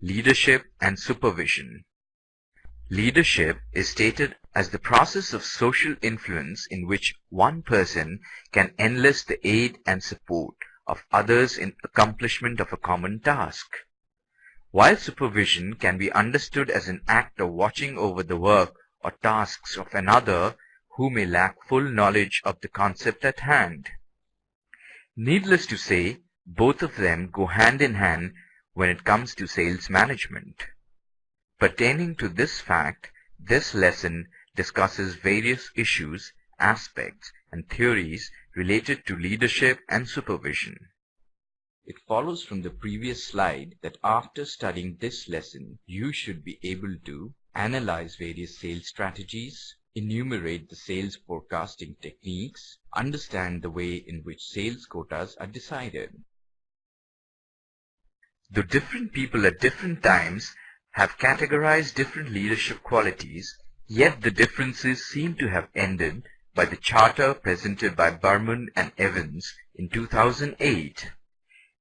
Leadership and supervision. Leadership is stated as the process of social influence in which one person can enlist the aid and support of others in accomplishment of a common task. While supervision can be understood as an act of watching over the work or tasks of another who may lack full knowledge of the concept at hand. Needless to say, both of them go hand in hand when it comes to sales management. Pertaining to this fact, this lesson discusses various issues, aspects, and theories related to leadership and supervision. It follows from the previous slide that after studying this lesson, you should be able to analyze various sales strategies, enumerate the sales forecasting techniques, understand the way in which sales quotas are decided. Though different people at different times have categorized different leadership qualities, yet the differences seem to have ended by the charter presented by Burman and Evans in 2008.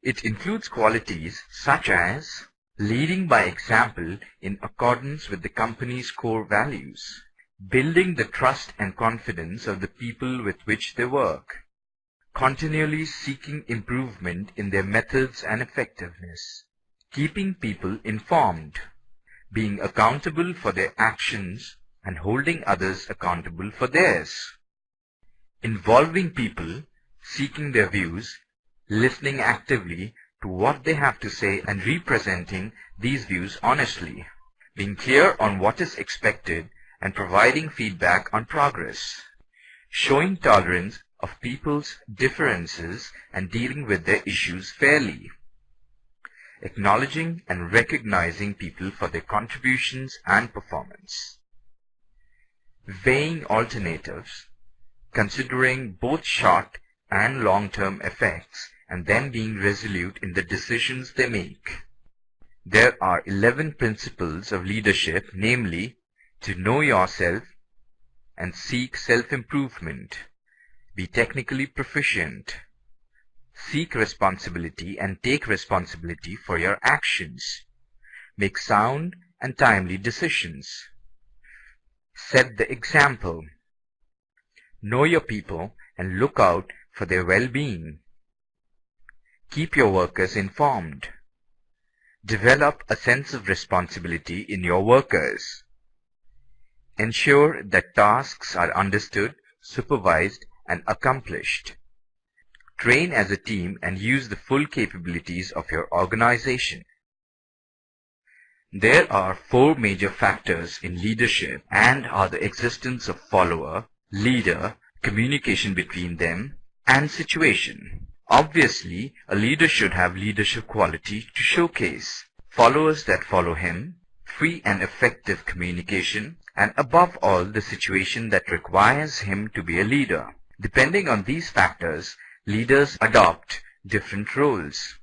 It includes qualities such as leading by example in accordance with the company's core values, building the trust and confidence of the people with which they work, continually seeking improvement in their methods and effectiveness, keeping people informed, being accountable for their actions and holding others accountable for theirs, involving people, seeking their views, listening actively to what they have to say and representing these views honestly, being clear on what is expected and providing feedback on progress, showing tolerance of people's differences and dealing with their issues fairly, acknowledging and recognizing people for their contributions and performance, weighing alternatives, considering both short and long-term effects, and then being resolute in the decisions they make. There are 11 principles of leadership, namely, to know yourself and seek self-improvement, be technically proficient, seek responsibility and take responsibility for your actions, make sound and timely decisions, set the example, know your people and look out for their well-being, keep your workers informed, develop a sense of responsibility in your workers, ensure that tasks are understood, supervised, and accomplished. Train as a team and use the full capabilities of your organization. There are 4 major factors in leadership and are the existence of follower, leader, communication between them, and situation. Obviously, a leader should have leadership quality to showcase, followers that follow him, free and effective communication, and above all the situation that requires him to be a leader. Depending on these factors, leaders adopt different roles.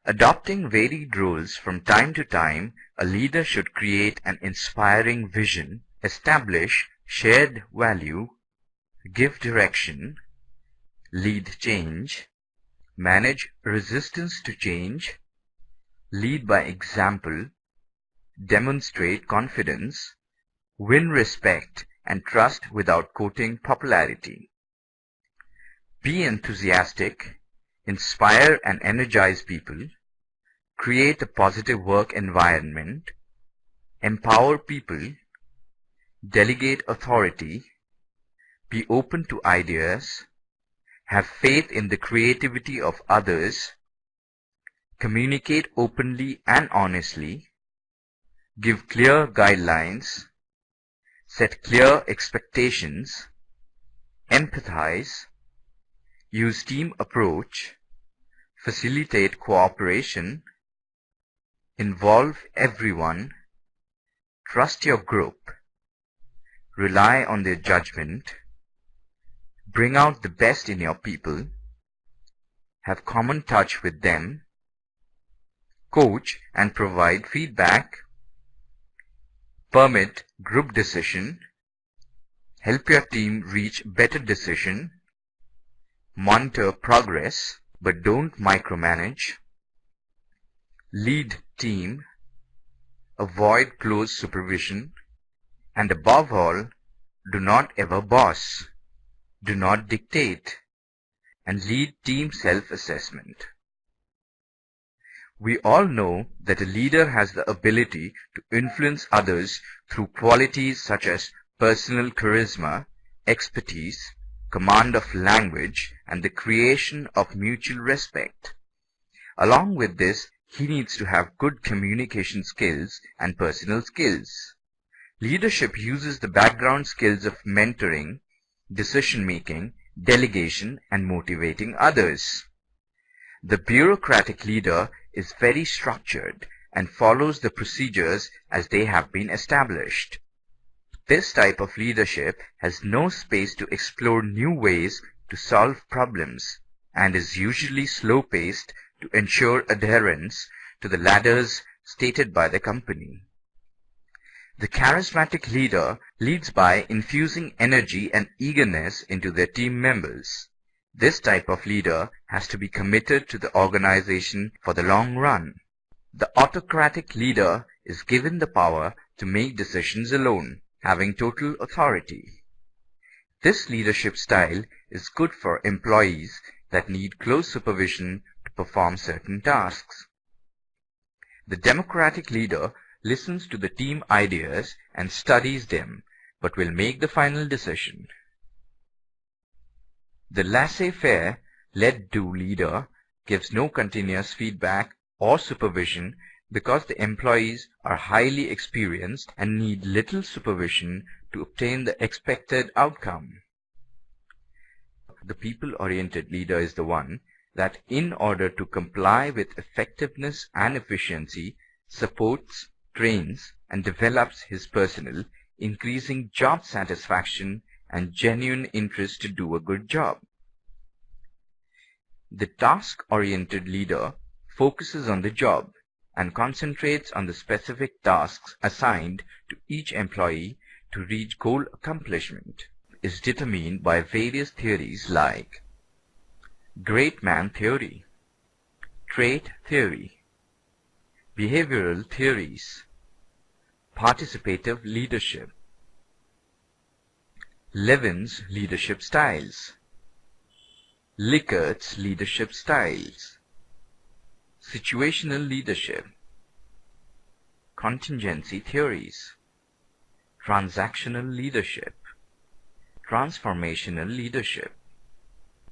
Adopting varied roles from time to time, a leader should create an inspiring vision, establish shared value, give direction, lead change, manage resistance to change, lead by example, demonstrate confidence, win respect and trust without courting popularity. Be enthusiastic, inspire and energize people, create a positive work environment, empower people, delegate authority, be open to ideas, have faith in the creativity of others, communicate openly and honestly, give clear guidelines, set clear expectations, empathize, use team approach, facilitate cooperation, involve everyone, trust your group, rely on their judgment, bring out the best in your people, have common touch with them, coach and provide feedback, permit group decision, help your team reach better decision, monitor progress but don't micromanage, lead team, avoid close supervision, and above all, do not ever boss, do not dictate, and lead team self-assessment. We all know that a leader has the ability to influence others through qualities such as personal charisma, expertise, command of language, and the creation of mutual respect. Along with this, he needs to have good communication skills and personal skills. Leadership uses the background skills of mentoring, decision-making, delegation, and motivating others. The bureaucratic leader is very structured and follows the procedures as they have been established. This type of leadership has no space to explore new ways to solve problems and is usually slow-paced to ensure adherence to the ladders stated by the company. The charismatic leader leads by infusing energy and eagerness into their team members. This type of leader has to be committed to the organization for the long run. The autocratic leader is given the power to make decisions alone, having total authority. This leadership style is good for employees that need close supervision to perform certain tasks. The democratic leader listens to the team ideas and studies them, but will make the final decision. The laissez-faire, let-do leader gives no continuous feedback or supervision because the employees are highly experienced and need little supervision to obtain the expected outcome. The people-oriented leader is the one that, in order to comply with effectiveness and efficiency, supports, trains, and develops his personnel, increasing job satisfaction and genuine interest to do a good job. The task-oriented leader focuses on the job and concentrates on the specific tasks assigned to each employee to reach goal accomplishment. Is determined by various theories like great man theory, trait theory, behavioral theories, participative leadership, Levin's leadership styles, Likkert's leadership styles, situational leadership, contingency theories, transactional leadership, transformational leadership.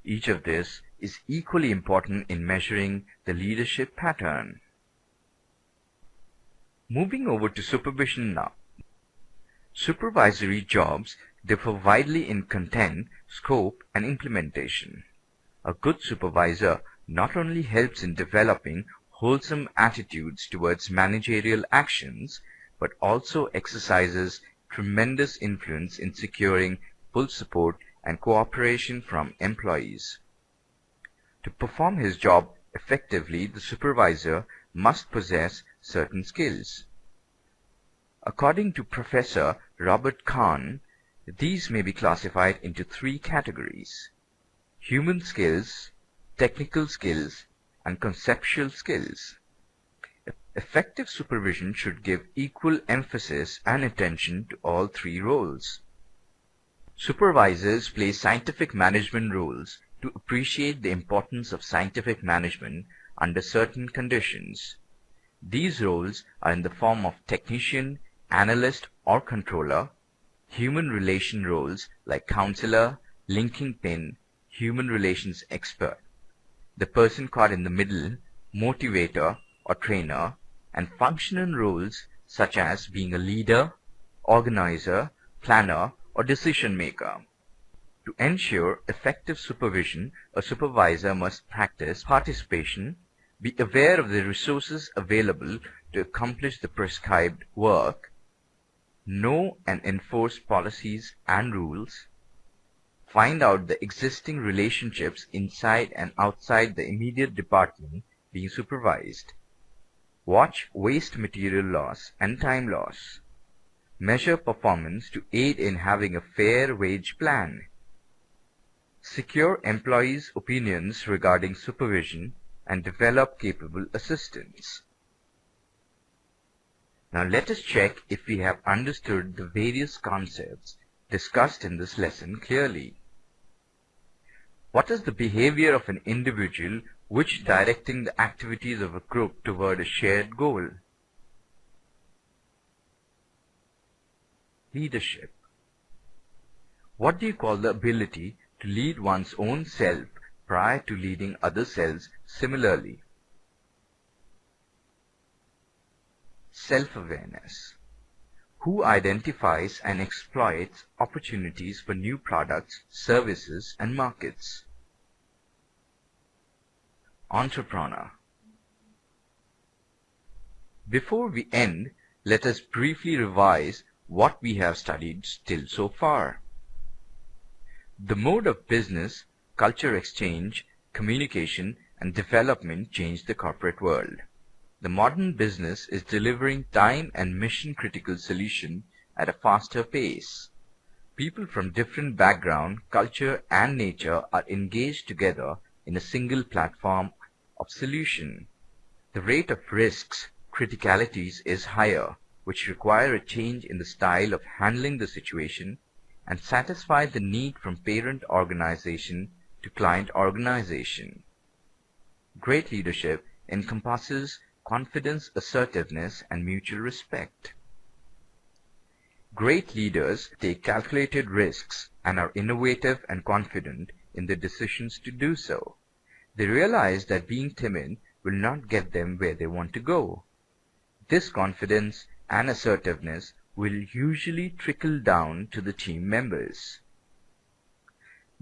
Each of this is equally important in measuring the leadership pattern. Moving over to supervision now. Supervisory jobs differ widely in content, scope, and implementation. A good supervisor not only helps in developing wholesome attitudes towards managerial actions, but also exercises tremendous influence in securing full support and cooperation from employees. To perform his job effectively, the supervisor must possess certain skills. According to Professor Robert Kahn, these may be classified into three categories: human skills, technical skills, and conceptual skills. Effective supervision should give equal emphasis and attention to all three roles. Supervisors play scientific management roles to appreciate the importance of scientific management under certain conditions. These roles are in the form of technician, analyst, or controller, human relation roles like counselor, linking pin, human relations expert, the person caught in the middle, motivator or trainer, and functional roles such as being a leader, organizer, planner, or decision maker. To ensure effective supervision, a supervisor must practice participation, be aware of the resources available to accomplish the prescribed work, know and enforce policies and rules, find out the existing relationships inside and outside the immediate department being supervised, watch waste material loss and time loss, measure performance to aid in having a fair wage plan, secure employees' opinions regarding supervision, and develop capable assistants. Now let us check if we have understood the various concepts discussed in this lesson clearly. What is the behavior of an individual which directing the activities of a group toward a shared goal? Leadership. What do you call the ability to lead one's own self prior to leading other selves similarly? Self-awareness. Who identifies and exploits opportunities for new products, services, and markets? Entrepreneur. Before we end, let us briefly revise what we have studied till so far. The mode of business, culture exchange, communication, and development changed the corporate world. The modern business is delivering time and mission-critical solutions at a faster pace. People from different background, culture, and nature are engaged together in a single platform of solution. The rate of risks, criticalities is higher, which require a change in the style of handling the situation and satisfy the need from parent organization to client organization. Great leadership encompasses confidence, assertiveness, and mutual respect. Great leaders take calculated risks and are innovative and confident in their decisions to do so. They realize that being timid will not get them where they want to go. This confidence and assertiveness will usually trickle down to the team members.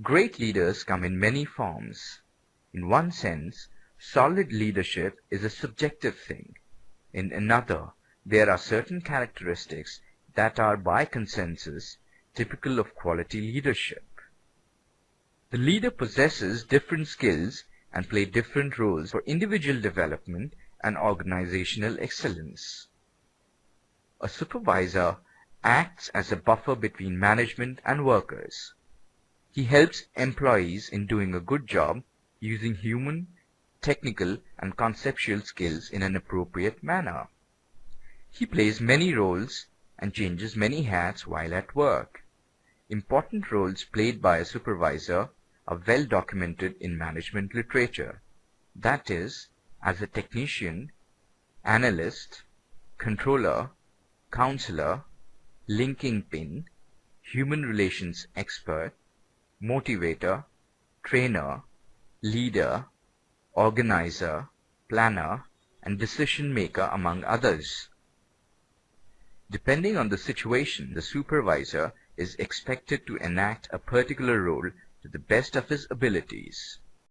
Great leaders come in many forms. In one sense, solid leadership is a subjective thing. In another, there are certain characteristics that are by consensus typical of quality leadership. The leader possesses different skills and play different roles for individual development and organizational excellence. A supervisor acts as a buffer between management and workers. He helps employees in doing a good job using human, technical, and conceptual skills in an appropriate manner. He plays many roles and changes many hats while at work. Important roles played by a supervisor are well documented in management literature. That is, as a technician, analyst, controller, counselor, linking pin, human relations expert, motivator, trainer, leader, organizer, planner, and decision maker, among others. Depending on the situation, the supervisor is expected to enact a particular role to the best of his abilities.